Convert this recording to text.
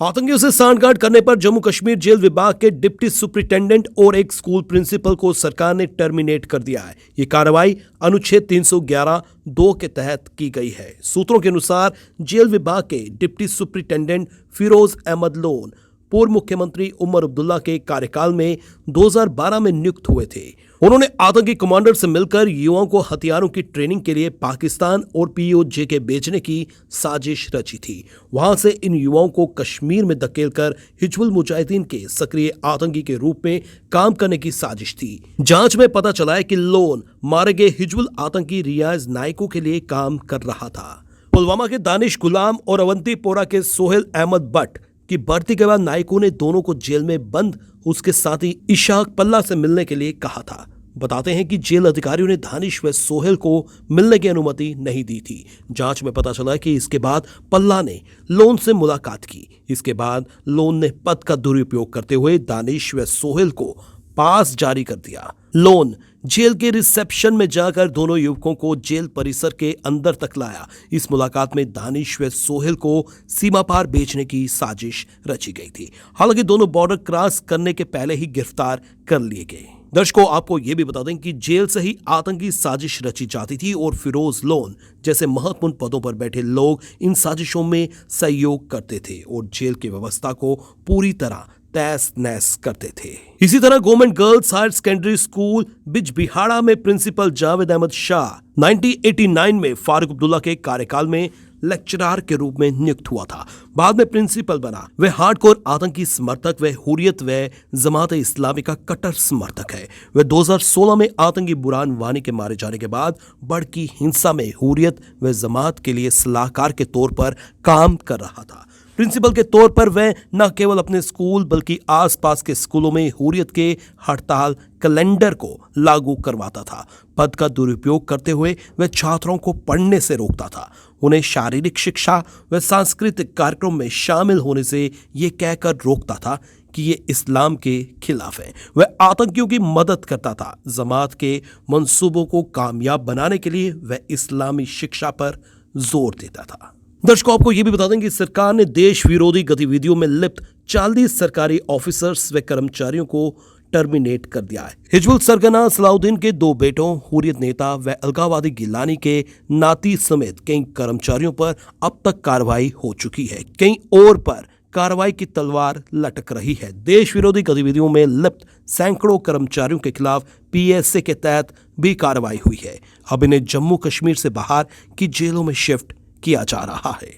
आतंकियों से सांठगांठ करने पर जम्मू कश्मीर जेल विभाग के डिप्टी सुपरिटेंडेंट और एक स्कूल प्रिंसिपल को सरकार ने टर्मिनेट कर दिया है। ये कार्रवाई अनुच्छेद 311(2) के तहत की गई है। सूत्रों के अनुसार जेल विभाग के डिप्टी सुपरिटेंडेंट फिरोज अहमद लोन पूर्व मुख्यमंत्री उमर अब्दुल्ला के कार्यकाल में 2012 में नियुक्त हुए थे। उन्होंने आतंकी कमांडर से मिलकर युवाओं को हथियारों की ट्रेनिंग के लिए पाकिस्तान और POJ भेजने की साजिश रची थी। वहां से इन युवाओं को कश्मीर में धकेलकर हिजबुल मुजाहिदीन के सक्रिय आतंकी के रूप में काम करने की साजिश थी। जांच में पता चला है कि लोन मारे गए हिजबुल आतंकी रियाज नायकों के लिए काम कर रहा था। पुलवामा के दानिश गुलाम और अवंतीपोरा के सोहेल अहमद भट्ट की भर्ती के बाद नायकों ने दोनों को जेल में बंद उसके साथी इशाक पल्ला से मिलने के लिए कहा था। बताते हैं कि जेल अधिकारियों ने दानिश व सोहेल को मिलने की अनुमति नहीं दी थी। जांच में पता चला कि इसके बाद पल्ला ने लोन से मुलाकात की। इसके बाद लोन ने पद का दुरुपयोग करते हुए दानिश व सोहेल को पास जारी कर दिया। लोन जेल के रिसेप्शन में जाकर दोनों युवकों को जेल परिसर के अंदर तक लाया। इस मुलाकात में दानिश व सोहेल को सीमा पार बेचने की साजिश रची गई थी। हालांकि दोनों बॉर्डर क्रॉस करने के पहले ही गिरफ्तार कर लिए गए। दर्शकों, आपको यह भी बता दें कि जेल से ही आतंकी साजिश रची जाती थी और फिरोज लोन जैसे महत्वपूर्ण पदों पर बैठे लोग इन साजिशों में सहयोग करते थे और जेल की व्यवस्था को पूरी तरह तहस नहस करते थे। इसी तरह government girls higher secondary school Bijbehara में प्रिंसिपल जावेद अहमद शाह 1989 में फारूक अब्दुल्ला के कार्यकाल में लेक्चरर के रूप में नियुक्त हुआ था। बाद में प्रिंसिपल बना। वह हार्डकोर आतंकी समर्थक व हुर्रियत व जमात इस्लामी का कट्टर समर्थक है। वह 2016 में आतंकी बुरहान वानी के मारे जाने के बाद भड़की हिंसा में हुर्रियत व जमात के लिए सलाहकार के तौर पर काम कर रहा था। प्रिंसिपल के तौर पर वह न केवल अपने स्कूल बल्कि आसपास के स्कूलों में हुर्रियत के हड़ताल कैलेंडर को लागू करवाता था। पद का दुरुपयोग करते हुए वह छात्रों को पढ़ने से रोकता था। उन्हें शारीरिक शिक्षा व सांस्कृतिक कार्यक्रम में शामिल होने से ये कहकर रोकता था कि ये इस्लाम के खिलाफ है। वह आतंकियों की मदद करता था। जमात के मंसूबों को कामयाब बनाने के लिए वह इस्लामी शिक्षा पर जोर देता था। दर्शकों, आपको यह भी बता दें कि सरकार ने देश विरोधी गतिविधियों में लिप्त 40 सरकारी ऑफिसर्स व कर्मचारियों को टर्मिनेट कर दिया है। हिजबुल सरगना सलाउद्दीन के 2 बेटों, हुर्रियत नेता व अलगाववादी गिलानी के नाती समेत कई कर्मचारियों पर अब तक कार्रवाई हो चुकी है। कई और पर कार्रवाई की तलवार लटक रही है। देश विरोधी गतिविधियों में लिप्त सैकड़ों कर्मचारियों के खिलाफ PSA के तहत भी कार्रवाई हुई है। अब इन्हें जम्मू कश्मीर से बाहर की जेलों में शिफ्ट किया जा रहा है।